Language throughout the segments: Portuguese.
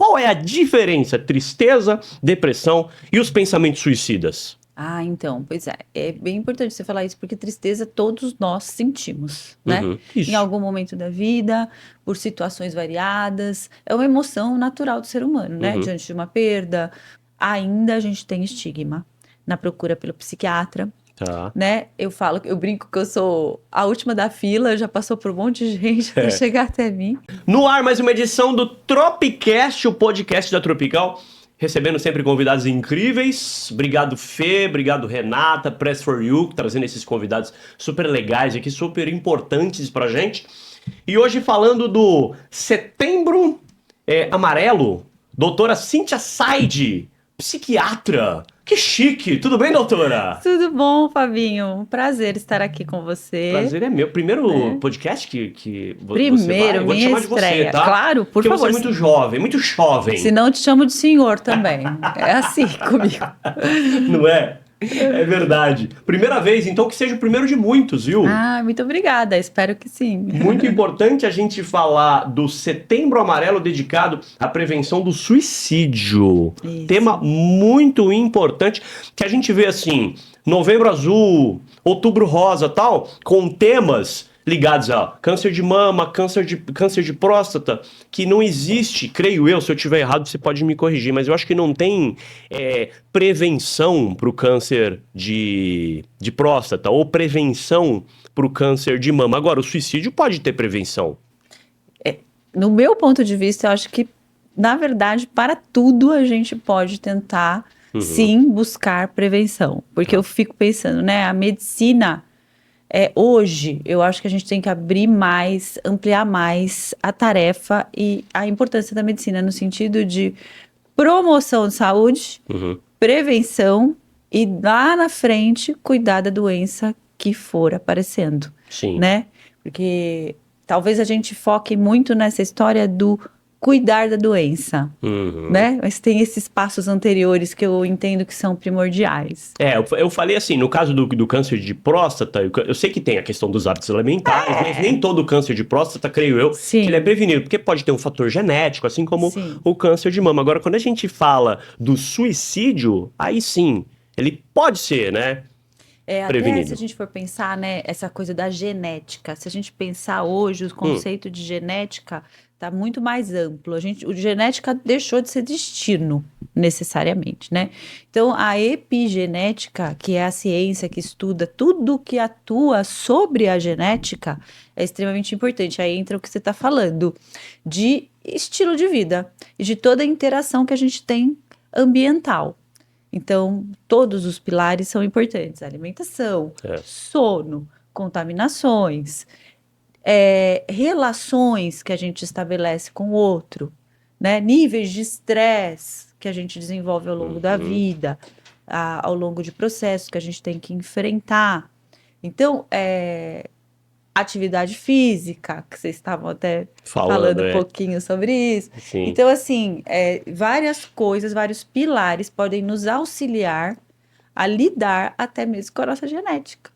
qual é a diferença? Tristeza, depressão e os pensamentos suicidas? Então, pois é. É bem importante você falar isso, porque tristeza todos nós sentimos, né? Isso. Em algum momento da vida, por situações variadas. É uma emoção natural do ser humano, né? Diante de uma perda, ainda a gente tem estigma na procura pelo psiquiatra. Tá. Né? Eu brinco que eu sou a última da fila, já passou por um monte de gente até chegar até mim. No ar, mais uma edição do Tropicast, o podcast da Tropical. Recebendo sempre convidados incríveis. Obrigado, Fê. Obrigado, Renata. Press for You, trazendo esses convidados super legais aqui, super importantes pra gente. E hoje falando do Setembro Amarelo, doutora Cíntia Saide, psiquiatra. Que chique! Tudo bem, doutora? Tudo bom, Fabinho? Um prazer estar aqui com você. Prazer é meu. Primeiro podcast que você vai. Primeiro, Vou te minha chamar de estreia. você, tá? Claro, por Porque favor. você é muito jovem, muito jovem. Se não, te chamo de senhor também. É assim comigo. Não é? É verdade. Primeira vez, então que seja o primeiro de muitos, viu? Muito obrigada. Espero que sim. Muito importante a gente falar do Setembro Amarelo dedicado à prevenção do suicídio. Isso. Tema muito importante que a gente vê assim, Novembro Azul, Outubro Rosa, tal, com temas ligados a câncer de mama, câncer de próstata, que não existe, creio eu, se eu estiver errado você pode me corrigir, mas eu acho que não tem prevenção para o câncer de próstata ou prevenção para o câncer de mama. Agora, o suicídio pode ter prevenção. No meu ponto de vista, eu acho que, na verdade, para tudo a gente pode tentar, sim, buscar prevenção. Porque eu fico pensando, né, a medicina... hoje, eu acho que a gente tem que abrir mais, ampliar mais a tarefa e a importância da medicina no sentido de promoção de saúde, prevenção e lá na frente cuidar da doença que for aparecendo. Sim. Né? Porque talvez a gente foque muito nessa história do cuidar da doença, né? Mas tem esses passos anteriores que eu entendo que são primordiais. Eu falei assim, no caso do câncer de próstata, eu sei que tem a questão dos hábitos alimentares, mas nem todo câncer de próstata, creio eu, que ele é prevenido, porque pode ter um fator genético, assim como o câncer de mama. Agora, quando a gente fala do suicídio, aí sim, ele pode ser, né? Até se a gente for pensar, né, essa coisa da genética, se a gente pensar hoje, o conceito de genética está muito mais amplo. O genética deixou de ser destino, necessariamente, né? Então, a epigenética, que é a ciência que estuda tudo que atua sobre a genética, é extremamente importante. Aí entra o que você está falando, de estilo de vida e de toda a interação que a gente tem ambiental. Então, todos os pilares são importantes. Alimentação, sono, contaminações, relações que a gente estabelece com o outro, né? Níveis de estresse que a gente desenvolve ao longo da vida, ao longo de processos que a gente tem que enfrentar. Então, atividade física, que vocês estavam até falando um pouquinho sobre isso. Sim. Então, assim, várias coisas, vários pilares podem nos auxiliar a lidar até mesmo com a nossa genética.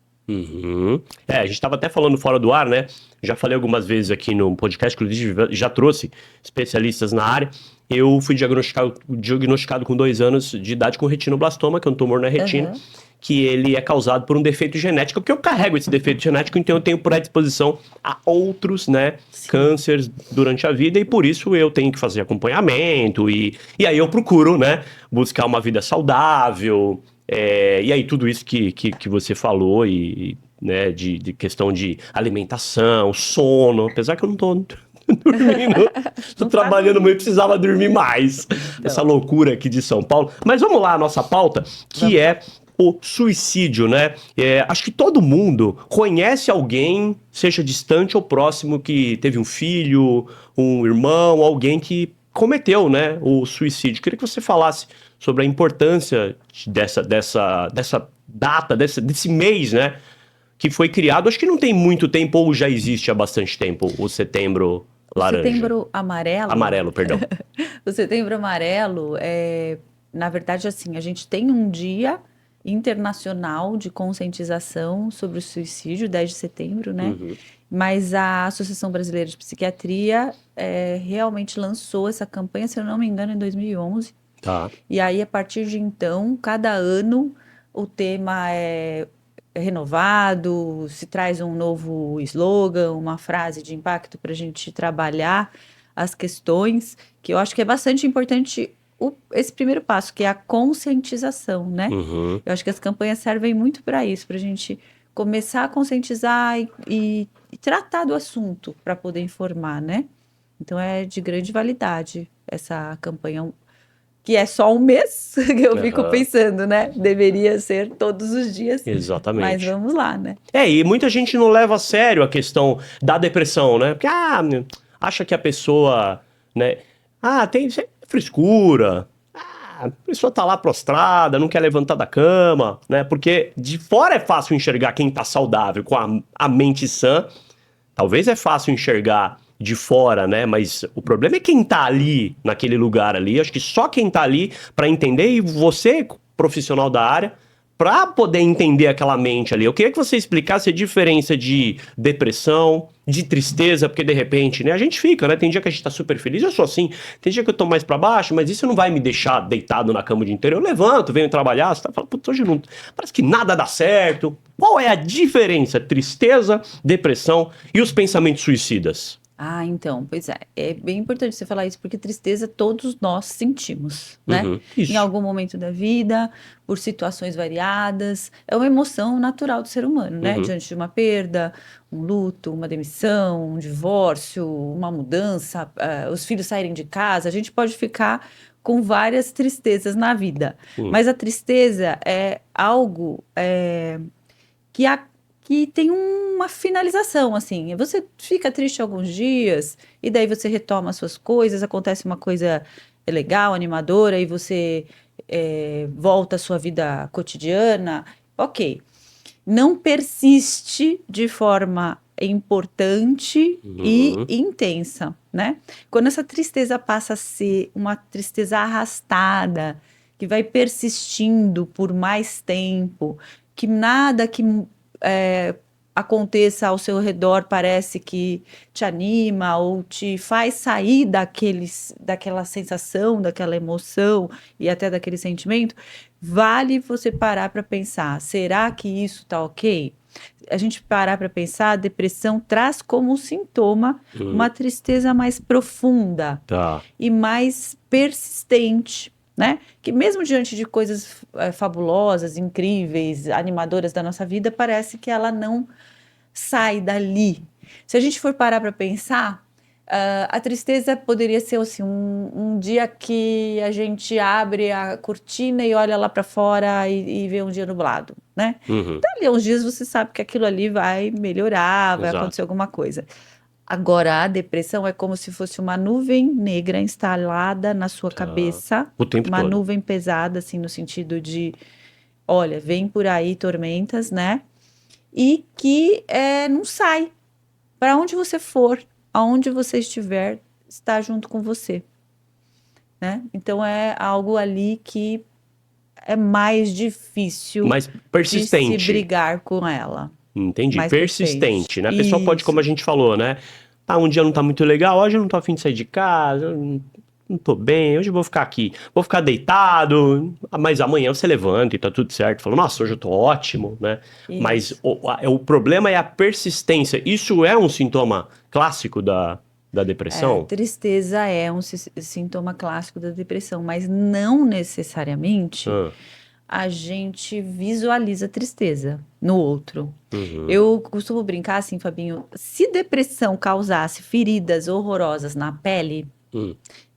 A gente estava até falando fora do ar, né? Já falei algumas vezes aqui no podcast, inclusive já trouxe especialistas na área. Eu fui diagnosticado com 2 anos de idade com retinoblastoma, que é um tumor na retina, que ele é causado por um defeito genético, porque eu carrego esse defeito genético, então eu tenho predisposição a outros, né, cânceres durante a vida, e por isso eu tenho que fazer acompanhamento, e aí eu procuro, né, buscar uma vida saudável, e aí tudo isso que você falou, né, de questão de alimentação, sono, apesar que eu não tô dormindo, tô trabalhando muito, precisava dormir mais, essa loucura aqui de São Paulo. Mas vamos lá, a nossa pauta, que é o suicídio, né? Acho que todo mundo conhece alguém, seja distante ou próximo, que teve um filho, um irmão, alguém que cometeu, né, o suicídio. Queria que você falasse sobre a importância dessa data, desse mês, né, que foi criado. Acho que não tem muito tempo, ou já existe há bastante tempo, o Setembro Laranja. Setembro Amarelo? Amarelo, perdão. O Setembro Amarelo na verdade, assim, a gente tem um dia internacional de conscientização sobre o suicídio, 10 de setembro, né? Mas a Associação Brasileira de Psiquiatria realmente lançou essa campanha, se eu não me engano, em 2011. Tá. E aí, a partir de então, cada ano o tema é renovado, se traz um novo slogan, uma frase de impacto para a gente trabalhar as questões, que eu acho que é bastante importante esse primeiro passo, que é a conscientização, né? Eu acho que as campanhas servem muito para isso, para a gente começar a conscientizar e tratar do assunto para poder informar, né? Então é de grande validade essa campanha, que é só um mês, que eu fico pensando, né? Deveria ser todos os dias. Exatamente. Mas vamos lá, né? E muita gente não leva a sério a questão da depressão, né? Porque, acha que a pessoa, né? Tem frescura. A pessoa tá lá prostrada, não quer levantar da cama, né? Porque de fora é fácil enxergar quem tá saudável, com a mente sã. Talvez é fácil enxergar de fora, né? Mas o problema é quem tá ali, naquele lugar ali. Acho que só quem tá ali pra entender, e você, profissional da área, pra poder entender aquela mente ali. Eu queria que você explicasse a diferença de depressão, de tristeza, porque de repente, né, a gente fica, né? Tem dia que a gente tá super feliz, eu sou assim. Tem dia que eu tô mais pra baixo, mas isso não vai me deixar deitado na cama o dia inteiro. Eu levanto, venho trabalhar, você tá falando, putz, hoje não... Parece que nada dá certo. Qual é a diferença? Tristeza, depressão e os pensamentos suicidas? Então, pois é bem importante você falar isso, porque tristeza todos nós sentimos, né? Isso. Em algum momento da vida, por situações variadas, é uma emoção natural do ser humano, né? Diante de uma perda, um luto, uma demissão, um divórcio, uma mudança, os filhos saírem de casa, a gente pode ficar com várias tristezas na vida, mas a tristeza é algo que tem uma finalização, assim. Você fica triste alguns dias, e daí você retoma as suas coisas, acontece uma coisa legal, animadora, e você volta à sua vida cotidiana. Ok. Não persiste de forma importante e intensa, né? Quando essa tristeza passa a ser uma tristeza arrastada, que vai persistindo por mais tempo, que nada que aconteça ao seu redor parece que te anima ou te faz sair daquela sensação, daquela emoção e até daquele sentimento, vale você parar para pensar, será que isso tá ok? A gente parar para pensar, a depressão traz como sintoma uma tristeza mais profunda e mais persistente, né? Que mesmo diante de coisas fabulosas, incríveis, animadoras da nossa vida, parece que ela não sai dali. Se a gente for parar para pensar, a tristeza poderia ser assim, um dia que a gente abre a cortina e olha lá para fora e vê um dia nublado, né? Dali a uns dias você sabe que aquilo ali vai melhorar, vai acontecer alguma coisa. Agora, a depressão é como se fosse uma nuvem negra instalada na sua cabeça, o tempo uma todo. nuvem pesada, assim, no sentido de, olha, vem por aí tormentas, né? E que não sai. Para onde você for, aonde você estiver, está junto com você, né? Então, é algo ali que é mais difícil mais persistente. de se brigar com ela. Entendi. Mais persistente, né? A pessoa pode, como a gente falou, né? Um dia não tá muito legal, hoje eu não tô a fim de sair de casa, eu não tô bem, hoje eu vou ficar aqui, vou ficar deitado, mas amanhã você levanta e tá tudo certo. Fala, nossa, hoje eu tô ótimo, né? Isso. Mas o problema é a persistência. Isso é um sintoma clássico da depressão? Tristeza é um sintoma clássico da depressão, mas não necessariamente a gente visualiza tristeza no outro. Eu costumo brincar assim, Fabinho, se depressão causasse feridas horrorosas na pele,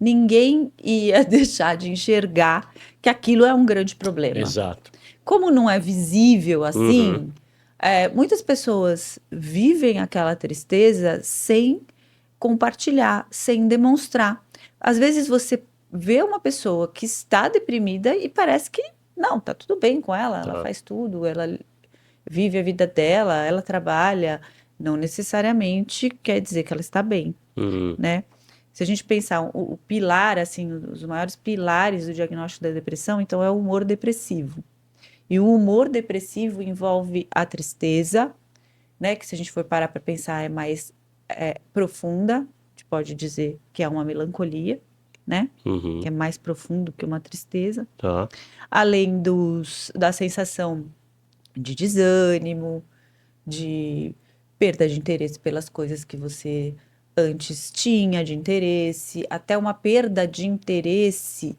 ninguém ia deixar de enxergar que aquilo é um grande problema. Exato. Como não é visível assim, muitas pessoas vivem aquela tristeza sem compartilhar, sem demonstrar. Às vezes você vê uma pessoa que está deprimida e parece que não, tá tudo bem com ela, ela faz tudo, ela vive a vida dela, ela trabalha, não necessariamente quer dizer que ela está bem, né? Se a gente pensar o pilar, assim, os maiores pilares do diagnóstico da depressão, então é o humor depressivo. E o humor depressivo envolve a tristeza, né? Que se a gente for parar para pensar é mais profunda, a gente pode dizer que é uma melancolia, né? Uhum. Que é mais profundo que uma tristeza. Tá. Além da sensação de desânimo, de perda de interesse pelas coisas que você antes tinha de interesse, até uma perda de interesse,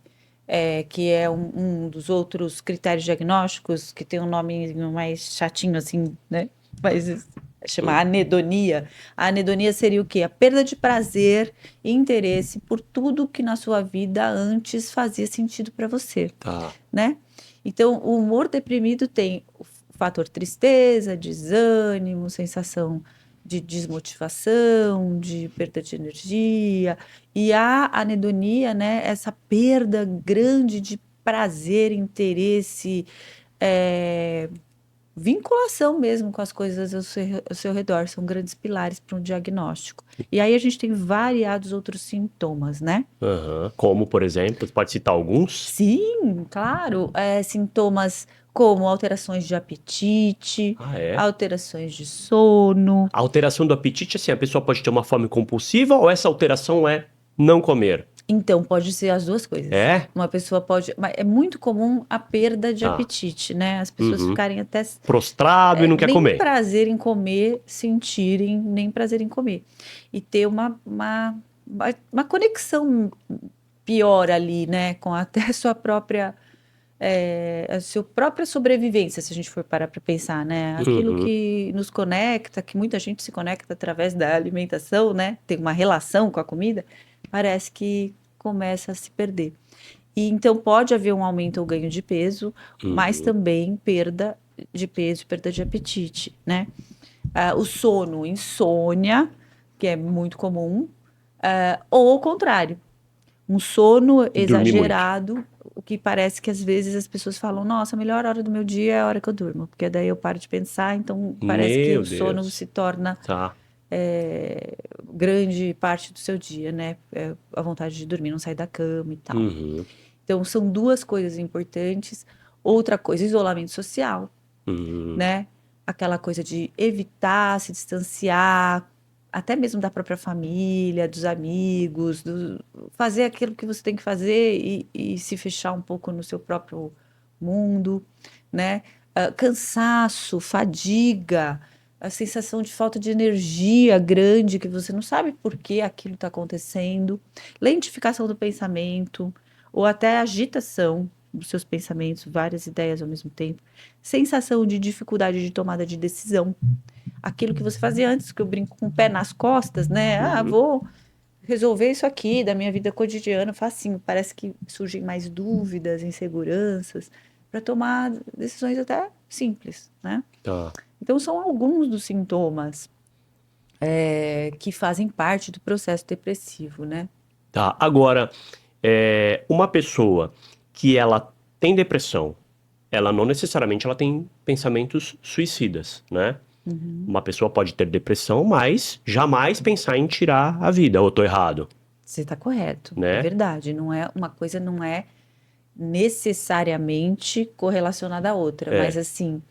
que é um dos outros critérios diagnósticos, que tem um nome mais chatinho assim, né? Mas chama anedonia. A anedonia seria o quê? A perda de prazer e interesse por tudo que na sua vida antes fazia sentido para você, Tá. né? Então, o humor deprimido tem o fator tristeza, desânimo, sensação de desmotivação, de perda de energia, e a anedonia, né, essa perda grande de prazer, interesse, vinculação mesmo com as coisas ao seu redor, são grandes pilares para um diagnóstico. E aí a gente tem variados outros sintomas, né? Uhum. Como, por exemplo, você pode citar alguns? Sim, claro. Sintomas como alterações de apetite, Ah, é? alterações de sono. A alteração do apetite, assim, a pessoa pode ter uma fome compulsiva ou essa alteração é não comer? Então, pode ser as duas coisas. É? Uma pessoa pode. Mas é muito comum a perda de Tá. apetite, né? As pessoas Uhum. ficarem até. Prostrado e não quer Nem comer. prazer em comer, sentirem nem prazer em comer. E ter uma conexão pior ali, né? Com até a sua própria sobrevivência, se a gente for parar para pensar, né? Aquilo Uhum. que nos conecta, que muita gente se conecta através da alimentação, né? Tem uma relação com a comida, parece que começa a se perder. E então pode haver um aumento ou ganho de peso, mas Uhum. também perda de peso, perda de apetite, né? O sono, insônia, que é muito comum, ou ao contrário, um sono Dormir muito. exagerado, o que parece que às vezes as pessoas falam, nossa, a melhor hora do meu dia é a hora que eu durmo, porque daí eu paro de pensar, então parece que Meu o sono Deus. se torna Tá. grande parte do seu dia, né? A vontade de dormir, não sair da cama e tal. Uhum. Então são duas coisas importantes. Outra coisa, isolamento social, Uhum. né? Aquela coisa de evitar se distanciar, até mesmo da própria família, dos amigos, fazer aquilo que você tem que fazer e se fechar um pouco no seu próprio mundo, né? Cansaço, fadiga, a sensação de falta de energia grande, que você não sabe por que aquilo está acontecendo, lentificação do pensamento, ou até agitação dos seus pensamentos, várias ideias ao mesmo tempo, sensação de dificuldade de tomada de decisão. Aquilo que você fazia antes, que eu brinco com o pé nas costas, né? Uhum. Vou resolver isso aqui da minha vida cotidiana, facinho. Parece que surgem mais dúvidas, inseguranças, para tomar decisões até simples, né? Tá. Então, são alguns dos sintomas que fazem parte do processo depressivo, né? Tá. Agora, uma pessoa que ela tem depressão, ela não necessariamente ela tem pensamentos suicidas, né? Uhum. Uma pessoa pode ter depressão, mas jamais pensar em tirar a vida, ou eu tô errado, Você está correto, é né? verdade. Não é uma coisa, não é necessariamente correlacionada à outra, mas É. assim,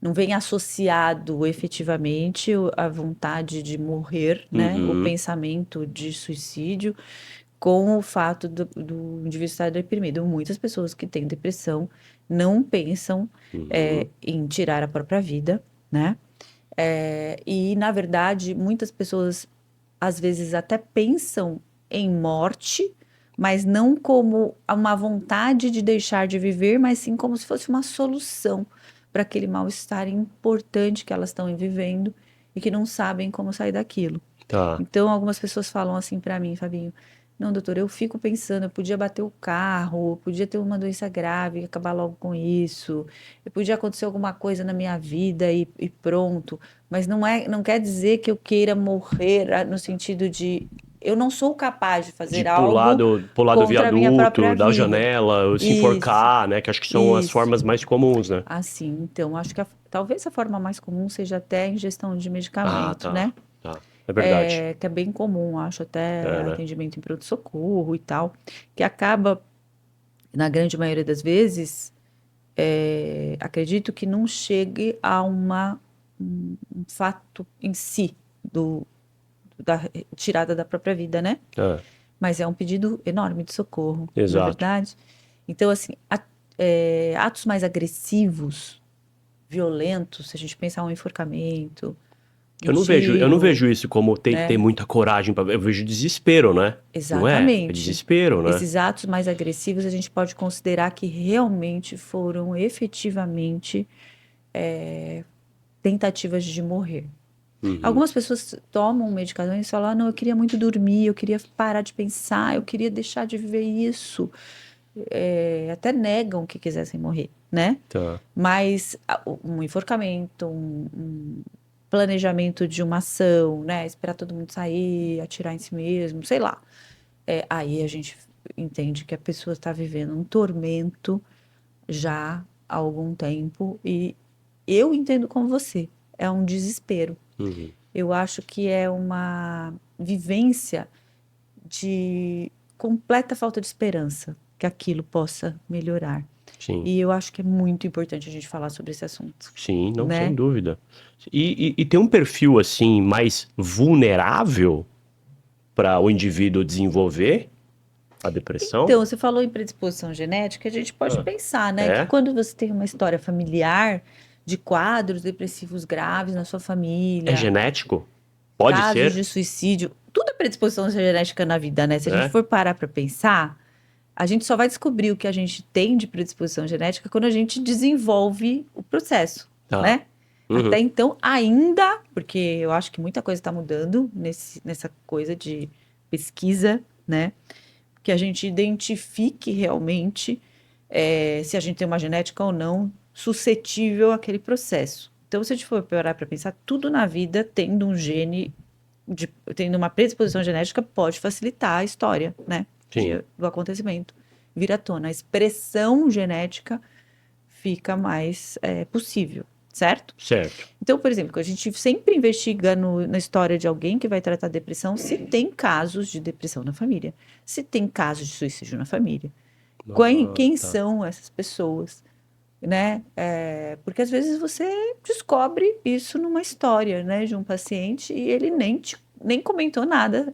não vem associado efetivamente a vontade de morrer, né? O Uhum. pensamento de suicídio com o fato do indivíduo estar deprimido. Muitas pessoas que têm depressão não pensam Uhum. em tirar a própria vida, né? E, na verdade, muitas pessoas às vezes até pensam em morte, mas não como uma vontade de deixar de viver, mas sim como se fosse uma solução para aquele mal-estar importante que elas estão vivendo e que não sabem como sair daquilo. Tá. Então, algumas pessoas falam assim para mim, Fabinho, não, doutor, eu fico pensando, eu podia bater o carro, eu podia ter uma doença grave e acabar logo com isso, eu podia acontecer alguma coisa na minha vida e pronto, mas não quer dizer que eu queira morrer no sentido de eu não sou capaz de De fazer algo pular do contra a minha viaduto, própria da vida. janela, ou se Isso, enforcar, né? Que acho que são as isso. formas mais comuns, né? Assim, então, acho que talvez a forma mais comum seja até a ingestão de Ah, medicamento, tá. né? Tá. É verdade. Que é bem comum, acho, até É, né? atendimento em pronto-socorro e tal, que acaba, na grande maioria das vezes, acredito que não chegue a um fato em si da tirada da própria vida, né? Mas é um pedido enorme de socorro, não é Exato. verdade? Então, assim, atos mais agressivos, violentos, se a gente pensar um enforcamento, Eu não vejo isso como tem que ter muita coragem para. Eu vejo desespero, né? Não é? Exatamente. É desespero, né? Esses atos mais agressivos a gente pode considerar que realmente foram efetivamente tentativas de morrer. Algumas pessoas tomam medicações e falam, não, eu queria muito dormir, eu queria parar de pensar, eu queria deixar de viver isso. Até negam que quisessem morrer, né? Tá. Mas um enforcamento, um planejamento de uma ação, né? Esperar todo mundo sair, atirar em si mesmo, sei lá. Aí a gente entende que a pessoa está vivendo um tormento já há algum tempo e eu entendo como você. É um desespero. Eu acho que é uma vivência de completa falta de esperança que aquilo possa melhorar. Sim. E eu acho que é muito importante a gente falar sobre esse assunto. Sim, não, né? sem dúvida. E tem um perfil, assim, mais vulnerável para o indivíduo desenvolver a depressão? Então, você falou em predisposição genética, a gente pode pensar, né? Que quando você tem uma história familiar de quadros depressivos graves na sua família. É genético? Pode casos ser? de suicídio. Tudo é predisposição genética na vida, né? Se a gente for parar para pensar, a gente só vai descobrir o que a gente tem de predisposição genética quando a gente desenvolve o processo, né? Até então, ainda, porque eu acho que muita coisa está mudando nessa coisa de pesquisa, né? Que a gente identifique realmente se a gente tem uma genética ou não suscetível àquele processo. Então, se a gente for parar para pensar, tudo na vida tendo um gene, tendo uma predisposição genética, pode facilitar a história, né? Do acontecimento. Vir à tona. A expressão genética fica mais possível, certo? Certo. Então, por exemplo, a gente sempre investiga na história de alguém que vai tratar depressão se tem casos de depressão na família, se tem casos de suicídio na família. Quem são essas pessoas? Né? Porque às vezes você descobre isso numa história, né, de um paciente e ele nem comentou nada,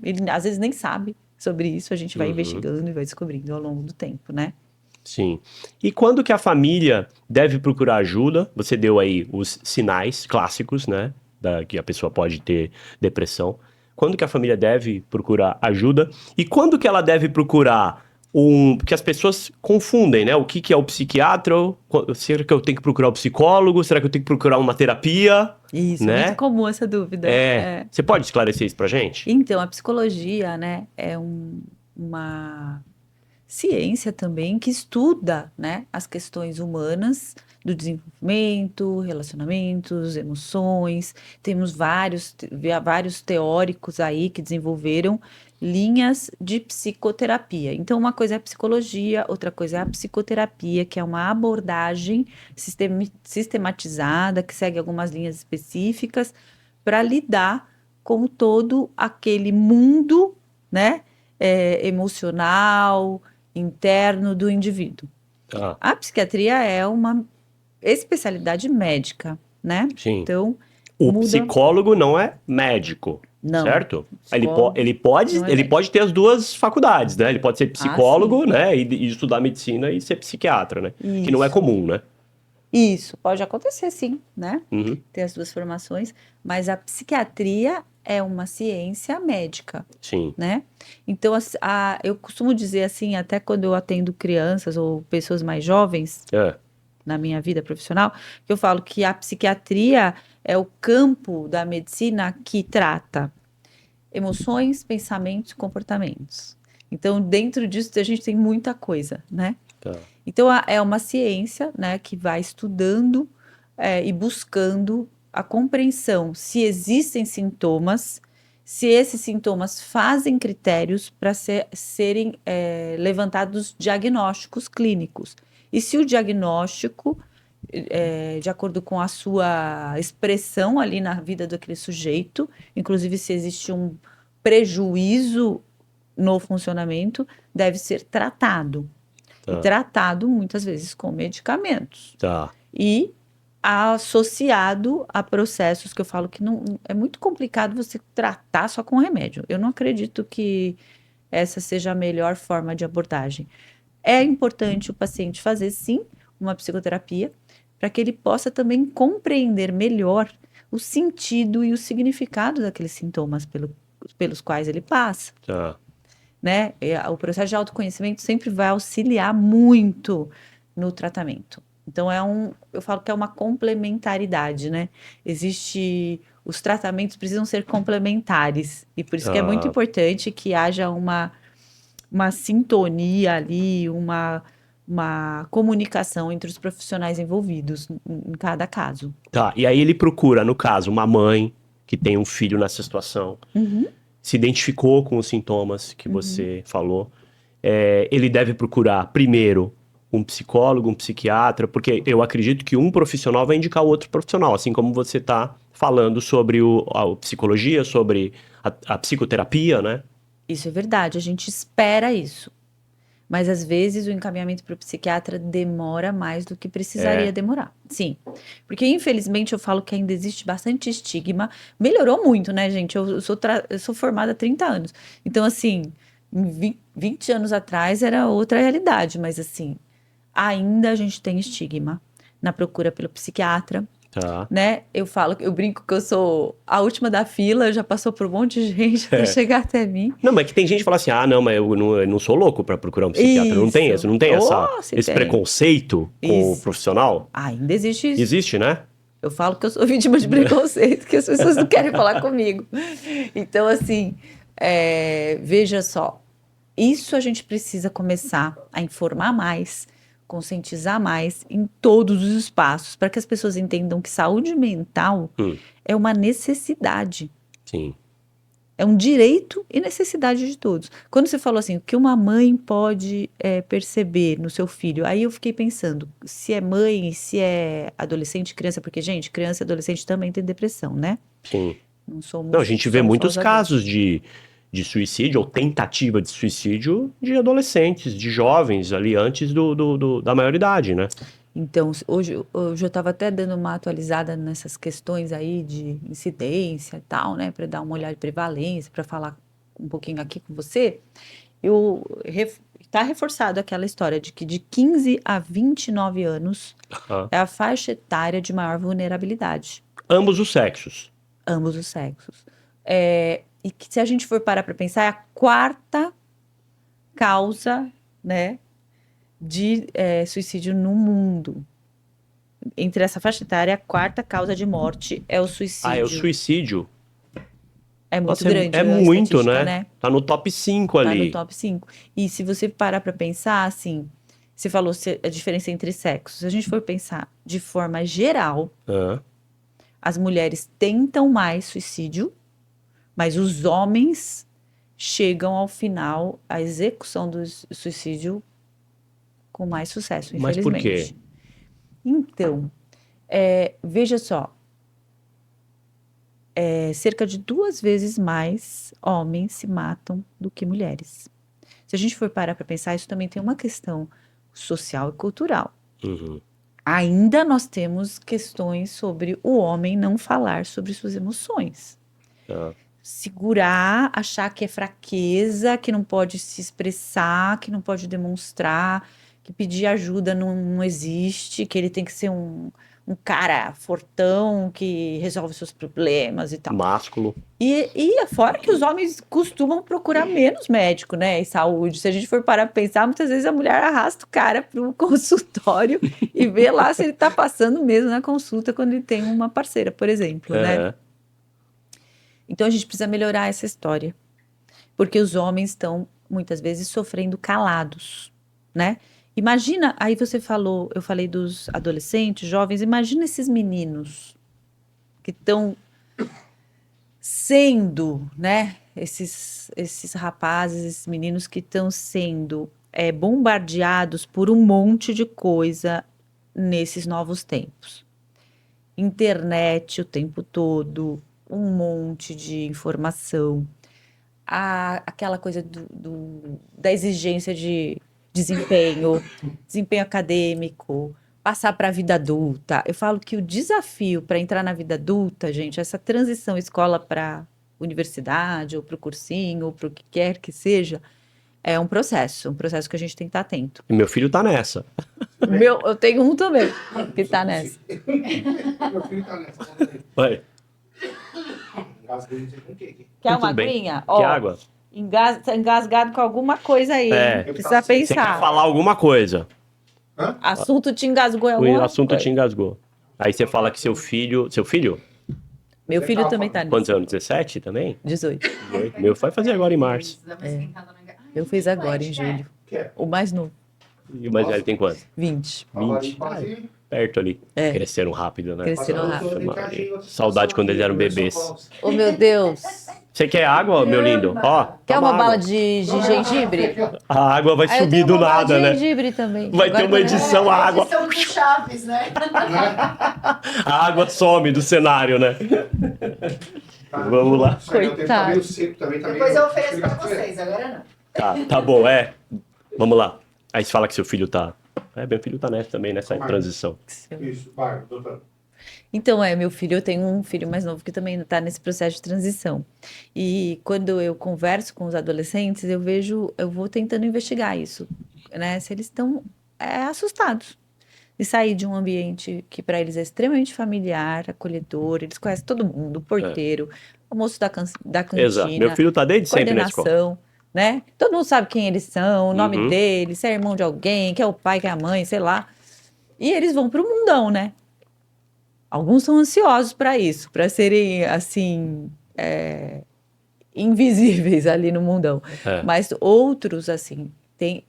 ele às vezes nem sabe sobre isso, a gente vai investigando e vai descobrindo ao longo do tempo, né? Sim. E quando que a família deve procurar ajuda? Você deu aí os sinais clássicos, né, que a pessoa pode ter depressão. Quando que a família deve procurar ajuda? E quando que ela deve procurar porque as pessoas confundem, né? O que é o psiquiatra? Será que eu tenho que procurar o psicólogo? Será que eu tenho que procurar uma terapia? Isso, né? É muito comum essa dúvida. Você pode esclarecer isso pra gente? Então, a psicologia, né, é uma ciência também que estuda, né, as questões humanas do desenvolvimento, relacionamentos, emoções. Temos vários teóricos aí que desenvolveram linhas de psicoterapia. Então, uma coisa é a psicologia, outra coisa é a psicoterapia, que é uma abordagem sistematizada, que segue algumas linhas específicas para lidar com todo aquele mundo, né, emocional, interno do indivíduo. A psiquiatria é uma especialidade médica, né? Sim. Então, o psicólogo não é médico, não, certo? Ele pode ter as duas faculdades, né? Ele pode ser psicólogo, né? E estudar medicina e ser psiquiatra, né? Isso. Que não é comum, né? Isso, pode acontecer sim, né? Ter as duas formações, mas a psiquiatria é uma ciência médica. Sim. Né? Então, eu costumo dizer assim, até quando eu atendo crianças ou pessoas mais jovens, na minha vida profissional, que eu falo que a psiquiatria é o campo da medicina que trata emoções, pensamentos e comportamentos. Então, dentro disso, a gente tem muita coisa, né? Então, é uma ciência, né, que vai estudando e buscando a compreensão se existem sintomas, se esses sintomas fazem critérios para serem levantados diagnósticos clínicos. E se o diagnóstico, de acordo com a sua expressão ali na vida daquele sujeito, inclusive se existe um prejuízo no funcionamento, deve ser tratado. E tratado muitas vezes com medicamentos. Tá. E associado a processos que eu falo que não é muito complicado você tratar só com remédio. Eu não acredito que essa seja a melhor forma de abordagem. É importante o paciente fazer, sim, uma psicoterapia, para que ele possa também compreender melhor o sentido e o significado daqueles sintomas pelos quais ele passa. Tá. Né? O processo de autoconhecimento sempre vai auxiliar muito no tratamento. Então, eu falo que é uma complementaridade, né? Os tratamentos precisam ser complementares, e por isso que é muito importante que haja uma sintonia ali, uma comunicação entre os profissionais envolvidos em cada caso. Tá, e aí ele procura, no caso, uma mãe que tem um filho nessa situação, se identificou com os sintomas que você falou, ele deve procurar primeiro um psicólogo, um psiquiatra, porque eu acredito que um profissional vai indicar o outro profissional, assim como você está falando sobre a psicologia, sobre a psicoterapia, né? Isso é verdade, a gente espera isso. Mas às vezes o encaminhamento para o psiquiatra demora mais do que precisaria demorar. Sim, porque infelizmente eu falo que ainda existe bastante estigma. Melhorou muito, né, gente? Eu sou formada há 30 anos. Então, assim, 20 anos atrás era outra realidade, mas assim, ainda a gente tem estigma na procura pelo psiquiatra. Tá. Né? Eu brinco que eu sou a última da fila, já passou por um monte de gente até chegar até mim. Não, mas que tem gente que fala assim, não, mas eu não sou louco pra procurar um psiquiatra. Não tem Isso. não tem esse tem. preconceito com o profissional? Ainda existe isso. Existe, né? Eu falo que eu sou vítima de preconceito, que as pessoas não querem falar comigo. Então, assim, veja só, isso a gente precisa começar a informar mais, conscientizar mais em todos os espaços, para que as pessoas entendam que saúde mental é uma necessidade. Sim. É um direito e necessidade de todos. Quando você falou assim, o que uma mãe pode perceber no seu filho, aí eu fiquei pensando, se é mãe, se é adolescente, criança, porque, gente, criança e adolescente também tem depressão, né? Sim. Não a gente vê muitos casos de suicídio ou tentativa de suicídio de adolescentes, de jovens ali antes da maioridade, né? Então, hoje eu estava até dando uma atualizada nessas questões aí de incidência e tal, né, para dar uma olhada de prevalência, para falar um pouquinho aqui com você. Está reforçado aquela história de que de 15 a 29 anos é a faixa etária de maior vulnerabilidade. Ambos os sexos. Ambos os sexos. E que se a gente for parar para pensar, é a quarta causa, né, de suicídio no mundo. Entre essa faixa etária, a quarta causa de morte é o suicídio. É o suicídio? É muito grande. É muito, né? Tá no top 5 ali. Tá no top 5. E se você parar para pensar, assim, você falou a diferença entre sexos. Se a gente for pensar de forma geral, as mulheres tentam mais suicídio, mas os homens chegam ao final, à execução do suicídio com mais sucesso, infelizmente. Mas por quê? Então, veja só, cerca de 2 vezes mais homens se matam do que mulheres. Se a gente for parar para pensar, isso também tem uma questão social e cultural. Ainda nós temos questões sobre o homem não falar sobre suas emoções. Segurar, achar que é fraqueza, que não pode se expressar, que não pode demonstrar, que pedir ajuda não existe, que ele tem que ser um cara fortão que resolve seus problemas e tal. Másculo. E fora que os homens costumam procurar menos médico, né, e saúde. Se a gente for parar para pensar, muitas vezes a mulher arrasta o cara para o consultório e vê lá se ele está passando mesmo na consulta quando ele tem uma parceira, por exemplo, né? Então a gente precisa melhorar essa história, porque os homens estão muitas vezes sofrendo calados, né? Imagina, aí eu falei dos adolescentes, jovens, imagina esses meninos que estão sendo, né? Esses rapazes, esses meninos que estão sendo bombardeados por um monte de coisa nesses novos tempos. Internet o tempo todo, um monte de informação, aquela coisa da exigência de desempenho acadêmico, passar para a vida adulta. Eu falo que o desafio para entrar na vida adulta, gente, essa transição escola para universidade, ou para o cursinho, ou para o que quer que seja, é um processo que a gente tem que estar atento. E meu filho tá nessa. Eu tenho um também que está nessa. Meu filho tá nessa. Vai. Quer uma aguinha? Que água? Tá engasgado com alguma coisa aí. Precisa Você pensar. quer falar alguma coisa. Hã? Assunto te engasgou em alguma O assunto coisa. te engasgou. Aí você fala que seu filho... Seu filho? Meu filho também tá nisso. Quantos anos? 17 também? 18. Meu vai fazer agora em março. Eu fiz agora, em julho. O mais novo, E o mais velho tem quanto? 20. 20. Perto ali. É. Cresceram rápido, né? Cresceram rápido. Saudade quando eles eram bebês. Oh, meu Deus. Você quer água, meu lindo? Ó, Quer toma uma bala água. de gengibre? A água vai Ah, eu subir tenho do uma bala nada, de né? gengibre também. Vai ter uma edição, a água... São do Chaves, né? A água some do cenário, né? Vamos lá. Coitado. Tá meio seco também, tá Depois meio- eu ofereço pra vocês, agora não. Tá bom, Vamos lá. Aí você fala que seu filho tá... meu filho tá nessa também, nessa transição. Isso, vai, doutor. Então, meu filho, eu tenho um filho mais novo que também está nesse processo de transição. E quando eu converso com os adolescentes, eu vou tentando investigar isso, né? Se eles estão assustados de sair de um ambiente que para eles é extremamente familiar, acolhedor, eles conhecem todo mundo, o porteiro, o moço da cantina, Exato. Meu filho tá desde sempre na escola. coordenação, né? Todo mundo sabe quem eles são, o nome Uhum. deles, se é irmão de alguém, que é o pai, que é a mãe, sei lá. E eles vão para o mundão, né? Alguns são ansiosos para isso, para serem, assim, invisíveis ali no mundão. Mas outros, assim, têm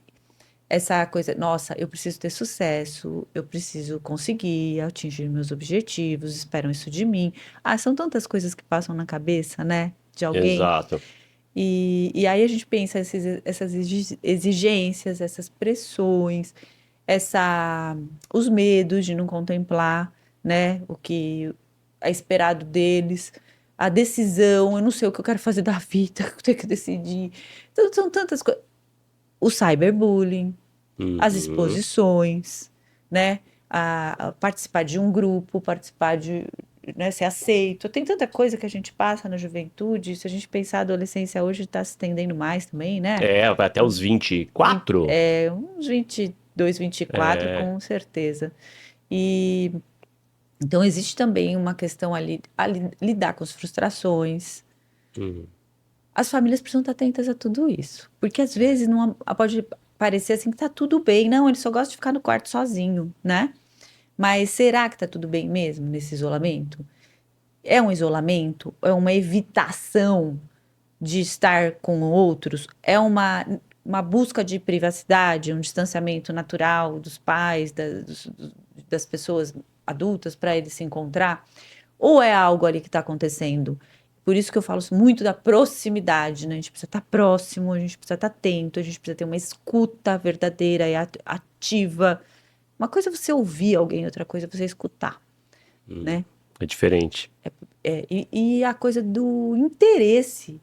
essa coisa, nossa, eu preciso ter sucesso, eu preciso conseguir atingir meus objetivos, esperam isso de mim. São tantas coisas que passam na cabeça, né, de alguém. Exato. E aí a gente pensa essas exigências, essas pressões, os medos de não contemplar, né, o que é esperado deles, a decisão, eu não sei o que eu quero fazer da vida, eu tenho que decidir. Então, são tantas coisas. O cyberbullying, as exposições, né, a participar de um grupo, participar de, né, ser aceito. Tem tanta coisa que a gente passa na juventude, se a gente pensar a adolescência hoje está se estendendo mais também, né? Vai até os 24? Uns 22, 24, com certeza. E então existe também uma questão ali a lidar com as frustrações. As famílias precisam estar atentas a tudo isso, porque às vezes pode parecer assim que tá tudo bem, não, ele só gosta de ficar no quarto sozinho, né? Mas será que tá tudo bem mesmo nesse isolamento? É um isolamento? É uma evitação de estar com outros? É uma busca de privacidade, um distanciamento natural dos pais, das pessoas adultas para eles se encontrar? Ou é algo ali que está acontecendo? Por isso que eu falo muito da proximidade, né? A gente precisa estar próximo, a gente precisa estar atento, a gente precisa ter uma escuta verdadeira e ativa. Uma coisa é você ouvir alguém, outra coisa é você escutar, né? É diferente. E a coisa do interesse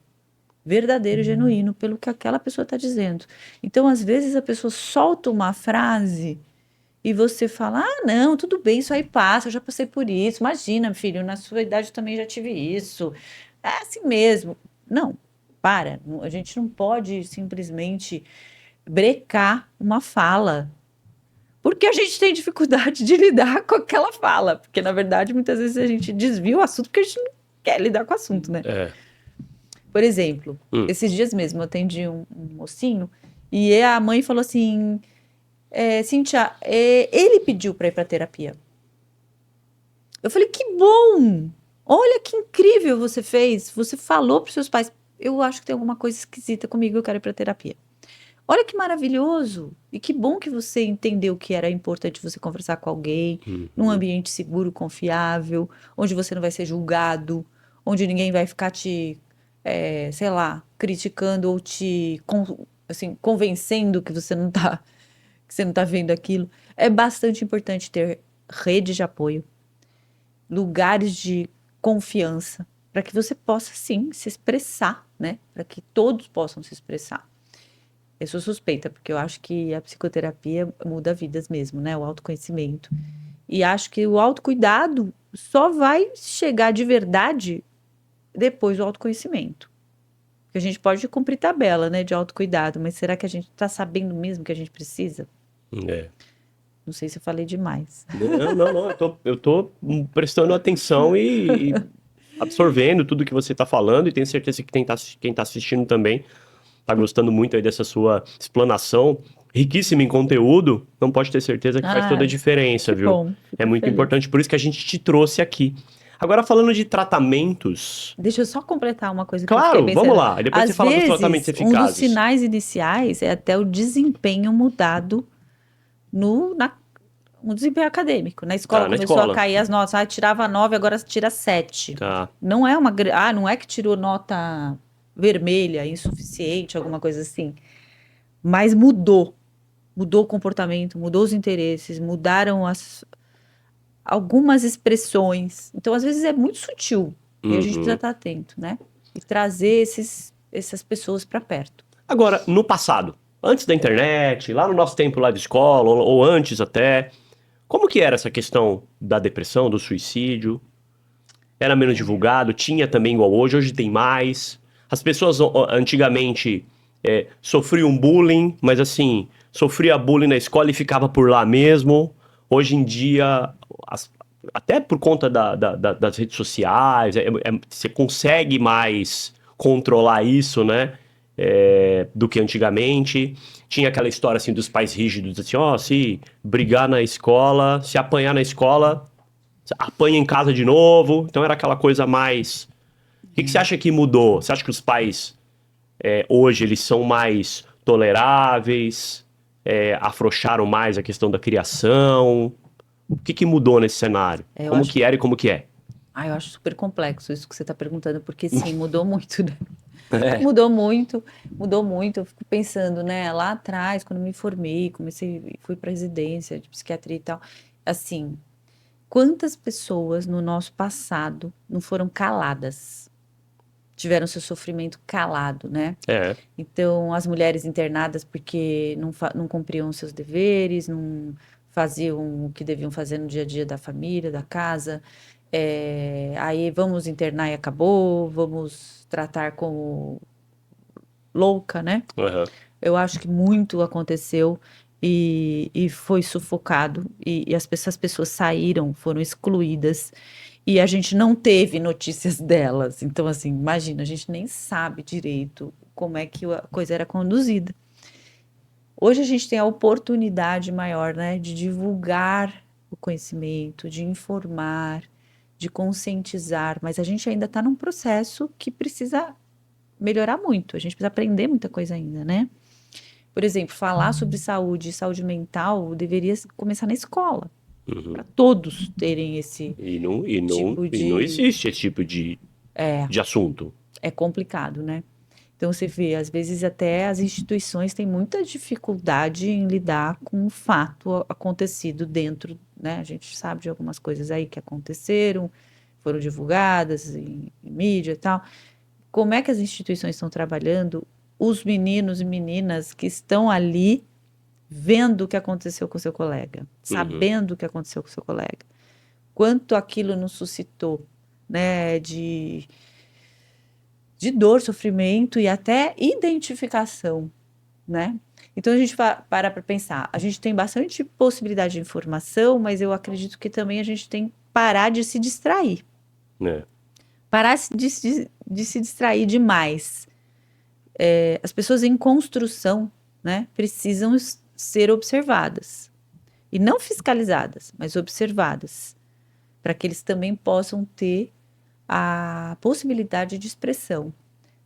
verdadeiro e genuíno pelo que aquela pessoa está dizendo. Então, às vezes, a pessoa solta uma frase e você fala, não, tudo bem, isso aí passa, eu já passei por isso. Imagina, filho, na sua idade eu também já tive isso. É assim mesmo. Não, a gente não pode simplesmente brecar uma fala, porque a gente tem dificuldade de lidar com aquela fala, porque, na verdade, muitas vezes a gente desvia o assunto porque a gente não quer lidar com o assunto, né? Por exemplo, esses dias mesmo eu atendi um mocinho e a mãe falou assim, Cíntia, ele pediu para ir para terapia. Eu falei, que bom! Olha que incrível você fez. Você falou para os seus pais, eu acho que tem alguma coisa esquisita comigo, eu quero ir para terapia. Olha que maravilhoso! E que bom que você entendeu que era importante você conversar com alguém, num ambiente seguro, confiável, onde você não vai ser julgado, onde ninguém vai ficar te, sei lá, criticando ou te convencendo que você não tá vendo aquilo. É bastante importante ter rede de apoio, lugares de confiança, para que você possa, sim, se expressar, né? Para que todos possam se expressar. Eu sou suspeita, porque eu acho que a psicoterapia muda vidas mesmo, né? O autoconhecimento. E acho que o autocuidado só vai chegar de verdade depois do autoconhecimento. Porque a gente pode cumprir tabela, né, de autocuidado, mas será que a gente está sabendo mesmo que a gente precisa? É. Não sei se eu falei demais. Não. Eu tô prestando atenção e absorvendo tudo que você tá falando e tenho certeza que quem tá assistindo também tá gostando muito aí dessa sua explanação. Riquíssima em conteúdo, não pode ter certeza que faz toda a diferença, Que viu? bom. É muito importante, por isso que a gente te trouxe aqui. Agora, falando de tratamentos... Deixa eu só completar uma coisa que eu Claro, fiquei pensando. vamos lá. E depois você Às fala dos vezes, tratamentos um dos eficazes. sinais iniciais é até o desempenho mudado no desempenho acadêmico. Na escola Na começou escola. a cair as notas. Ah, tirava 9, agora tira 7. Tá. Não é não é que tirou nota vermelha, insuficiente, alguma coisa assim. Mas mudou. Mudou o comportamento, mudou os interesses, mudaram algumas expressões. Então, às vezes, é muito sutil. E a gente precisa estar atento, né? E trazer essas pessoas para perto. Agora, no passado, antes da internet, lá no nosso tempo lá de escola, ou antes até, como que era essa questão da depressão, do suicídio? Era menos divulgado? Tinha também igual hoje tem mais? As pessoas antigamente sofriam bullying, mas assim, sofria bullying na escola e ficava por lá mesmo. Hoje em dia, até por conta das redes sociais, você consegue mais controlar isso, né? Do que antigamente. Tinha aquela história assim dos pais rígidos, assim, se brigar na escola, se apanhar na escola, apanha em casa de novo. Então era aquela coisa mais... O que você acha que mudou? Você acha que os pais hoje eles são mais toleráveis? Afrouxaram mais a questão da criação? O que mudou nesse cenário? Como que era e como que é? Eu acho super complexo isso que você está perguntando, porque sim, mudou muito, né? Mudou muito. Eu fico pensando, né, lá atrás, quando me formei, fui para residência de psiquiatria e tal, assim, quantas pessoas no nosso passado não foram caladas? Tiveram seu sofrimento calado, né? Então, as mulheres internadas porque não cumpriam seus deveres, não faziam o que deviam fazer no dia a dia da família, da casa. Aí vamos internar e acabou, vamos tratar como louca, né? Eu acho que muito aconteceu e foi sufocado e essas pessoas saíram, foram excluídas e a gente não teve notícias delas. Então, assim, imagina, a gente nem sabe direito como é que a coisa era conduzida. Hoje a gente tem a oportunidade maior, né, de divulgar o conhecimento, de informar, de conscientizar, mas a gente ainda está num processo que precisa melhorar muito, a gente precisa aprender muita coisa ainda, né? Por exemplo, falar sobre saúde mental deveria começar na escola, para todos terem esse não existe esse tipo de assunto. É complicado, né? Então você vê, às vezes até as instituições têm muita dificuldade em lidar com o fato acontecido dentro, né? A gente sabe de algumas coisas aí que aconteceram, foram divulgadas em mídia e tal. Como é que as instituições estão trabalhando? Os meninos e meninas que estão ali vendo o que aconteceu com o seu colega, sabendo o que aconteceu com o seu colega. Quanto aquilo nos suscitou, né? De dor, sofrimento e até identificação, né? Então a gente para pensar, a gente tem bastante possibilidade de informação, mas eu acredito que também a gente tem que parar de se distrair. Parar de se distrair demais. As pessoas em construção, né, precisam ser observadas. E não fiscalizadas, mas observadas. Para que eles também possam ter a possibilidade de expressão,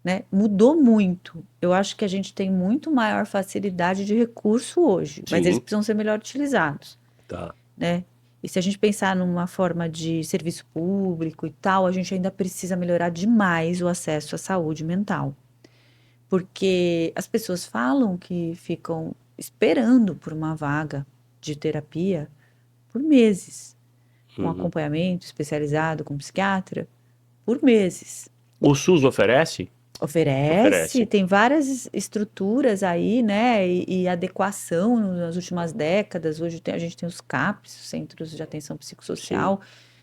né? Mudou muito. Eu acho que a gente tem muito maior facilidade de recurso hoje, mas eles precisam ser melhor utilizados, né? E se a gente pensar numa forma de serviço público e tal, a gente ainda precisa melhorar demais o acesso à saúde mental. Porque as pessoas falam que ficam esperando por uma vaga de terapia por meses, com acompanhamento especializado com psiquiatra, por meses. O SUS oferece? Oferece, tem várias estruturas aí, né, e adequação nas últimas décadas. Hoje a gente tem os CAPs, os Centros de Atenção Psicossocial,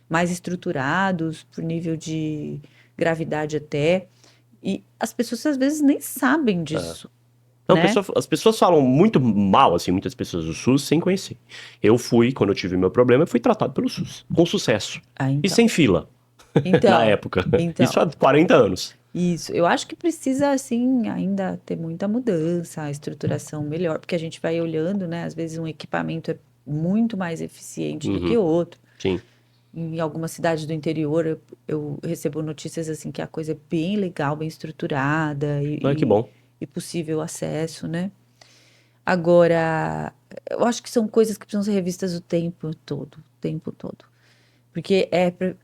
mais estruturados, por nível de gravidade até, e as pessoas às vezes nem sabem disso. Não, né? as pessoas falam muito mal, assim, muitas pessoas do SUS sem conhecer. Eu fui, quando eu tive meu problema, eu fui tratado pelo SUS, com sucesso. E sem fila, na época. Isso há 40 anos. Isso, eu acho que precisa, assim, ainda ter muita mudança, a estruturação melhor, porque a gente vai olhando, né? Às vezes um equipamento é muito mais eficiente do que outro. Sim. Em algumas cidades do interior, eu recebo notícias, assim, que a coisa é bem legal, bem estruturada Que bom. e possível acesso, né? Agora, eu acho que são coisas que precisam ser revistas o tempo todo, Porque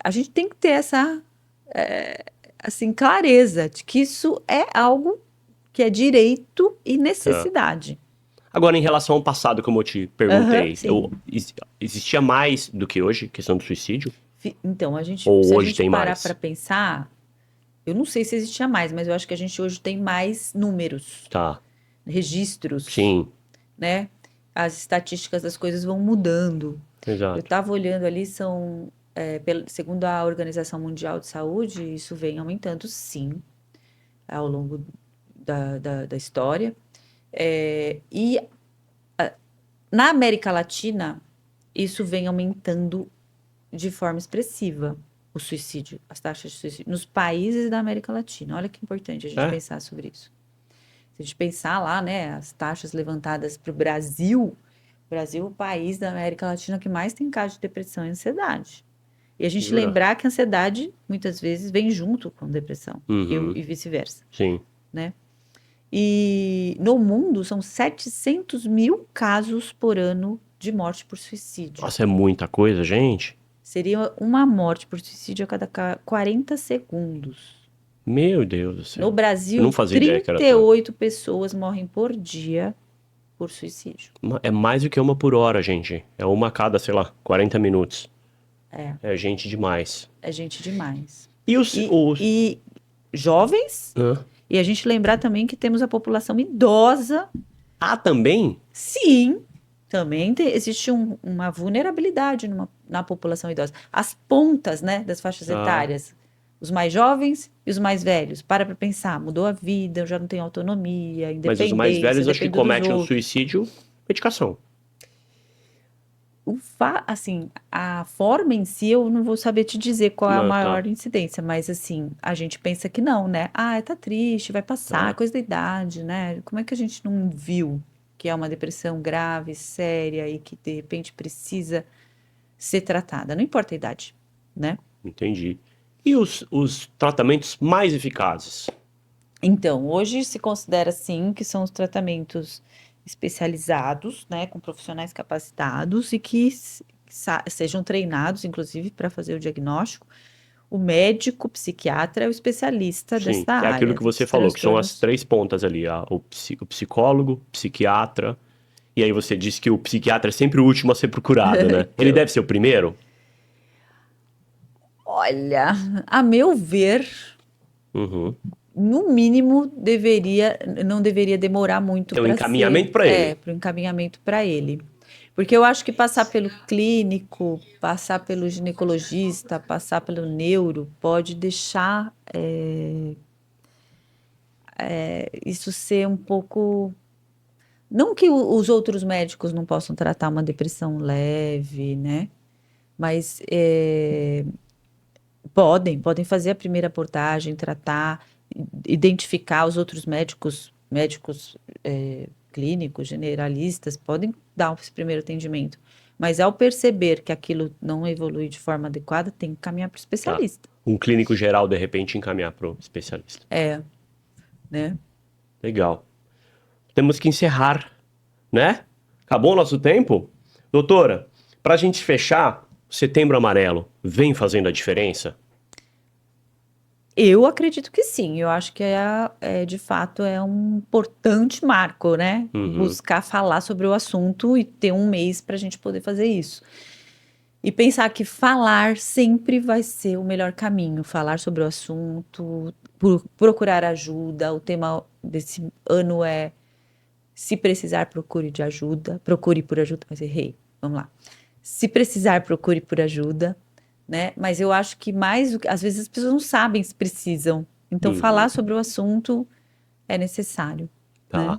a gente tem que ter essa... assim, clareza de que isso é algo que é direito e necessidade. Agora, em relação ao passado, como eu te perguntei, existia mais do que hoje, questão do suicídio? Então, se hoje a gente tem parar mais? para pensar, eu não sei se existia mais, mas eu acho que a gente hoje tem mais números, registros, né? As estatísticas das coisas vão mudando. Exato. Eu estava olhando ali, segundo a Organização Mundial de Saúde, isso vem aumentando, sim, ao longo da história. Na América Latina, isso vem aumentando de forma expressiva, o suicídio, as taxas de suicídio, nos países da América Latina. Olha que importante a gente pensar sobre isso. Se a gente pensar lá, né, as taxas levantadas para o Brasil é o país da América Latina que mais tem casos de depressão e ansiedade. E a gente lembrar que a ansiedade, muitas vezes, vem junto com depressão. E vice-versa. Sim. Né? E no mundo, são 700 mil casos por ano de morte por suicídio. Nossa, é muita coisa, gente. Seria uma morte por suicídio a cada 40 segundos. Meu Deus do céu. No Brasil, não fazia 38 pessoas morrem por dia por suicídio. É mais do que uma por hora, gente. É uma a cada, sei lá, 40 minutos. É gente demais. É gente demais. E jovens? E a gente lembrar também que temos a população idosa. Ah, também? Sim. Também existe uma vulnerabilidade na população idosa. As pontas, né, das faixas etárias. Os mais jovens e os mais velhos. Para pensar, mudou a vida, eu já não tenho autonomia, independência. Mas os mais velhos, acho que cometem o suicídio, medicação. Assim, a forma em si, eu não vou saber te dizer qual é a maior incidência, mas assim, a gente pensa que não, né? Tá triste, vai passar, coisa da idade, né? Como é que a gente não viu que é uma depressão grave, séria e que de repente precisa ser tratada? Não importa a idade, né? Entendi. E os tratamentos mais eficazes? Então, hoje se considera, sim, que são os tratamentos especializados, né, com profissionais capacitados e que sejam treinados, inclusive, para fazer o diagnóstico. O médico, o psiquiatra é o especialista desta área. É aquilo que você falou, que são as 3 pontas ali, o psicólogo, o psiquiatra, e aí você disse que o psiquiatra é sempre o último a ser procurado, né? Ele deve ser o primeiro? Olha, a meu ver, no mínimo, não deveria demorar muito para encaminhamento para ele. Para o encaminhamento para ele. Porque eu acho que passar pelo clínico, passar pelo ginecologista, passar pelo neuro, pode deixar isso ser um pouco... Não que os outros médicos não possam tratar uma depressão leve, né? Mas podem fazer a primeira abordagem, tratar, identificar os outros médicos clínicos, generalistas, podem dar esse primeiro atendimento. Mas ao perceber que aquilo não evolui de forma adequada, tem que caminhar para o especialista. Um clínico geral, de repente, encaminhar para o especialista. Né? Legal. Temos que encerrar, né? Acabou o nosso tempo? Doutora, para a gente fechar, Setembro Amarelo vem fazendo a diferença? Eu acredito que sim. Eu acho que de fato é um importante marco, né? Buscar falar sobre o assunto e ter um mês para a gente poder fazer isso. E pensar que falar sempre vai ser o melhor caminho. Falar sobre o assunto, procurar ajuda. O tema desse ano é se precisar, procure por ajuda, mas errei, vamos lá. Se precisar, procure por ajuda, né? Mas eu acho que às vezes as pessoas não sabem se precisam. Então, falar sobre o assunto é necessário. Tá. Né?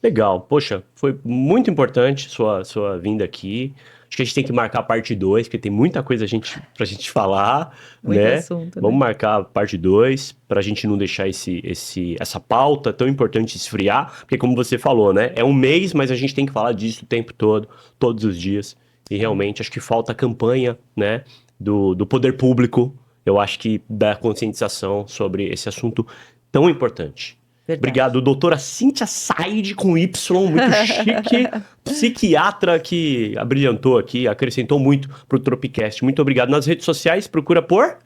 Legal. Poxa, foi muito importante sua vinda aqui. Acho que a gente tem que marcar a parte 2, porque tem muita coisa pra gente falar, Muito né? assunto, Vamos né? marcar a parte 2 pra gente não deixar essa pauta tão importante esfriar, porque como você falou, né? É um mês, mas a gente tem que falar disso o tempo todo, todos os dias. E realmente acho que falta a campanha, né? Do poder público, eu acho que da conscientização sobre esse assunto tão importante. Verdade. Obrigado, doutora Cíntia Said, com Y, muito chique, psiquiatra que abrilhantou aqui, acrescentou muito pro Tropicast. Muito obrigado. Nas redes sociais, procura por?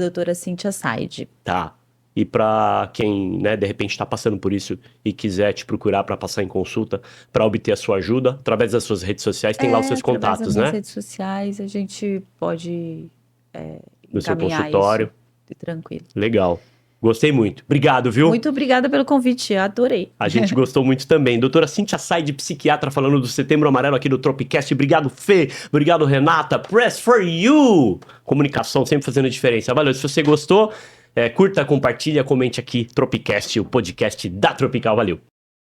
@doutora Cíntia Said. Tá. E para quem, né, de repente está passando por isso e quiser te procurar para passar em consulta, para obter a sua ajuda, através das suas redes sociais, tem lá os seus contatos, né? Nas redes sociais a gente pode No seu encaminhar consultório. isso. Tranquilo. Legal. Gostei muito. Obrigado, viu? Muito obrigada pelo convite, adorei. A gente gostou muito também. Doutora Cíntia Said, psiquiatra, falando do Setembro Amarelo aqui do Tropicast. Obrigado, Fê. Obrigado, Renata. Press for you. Comunicação sempre fazendo diferença. Valeu. Se você gostou, curta, compartilha, comente aqui. Tropicast, o podcast da Tropical. Valeu.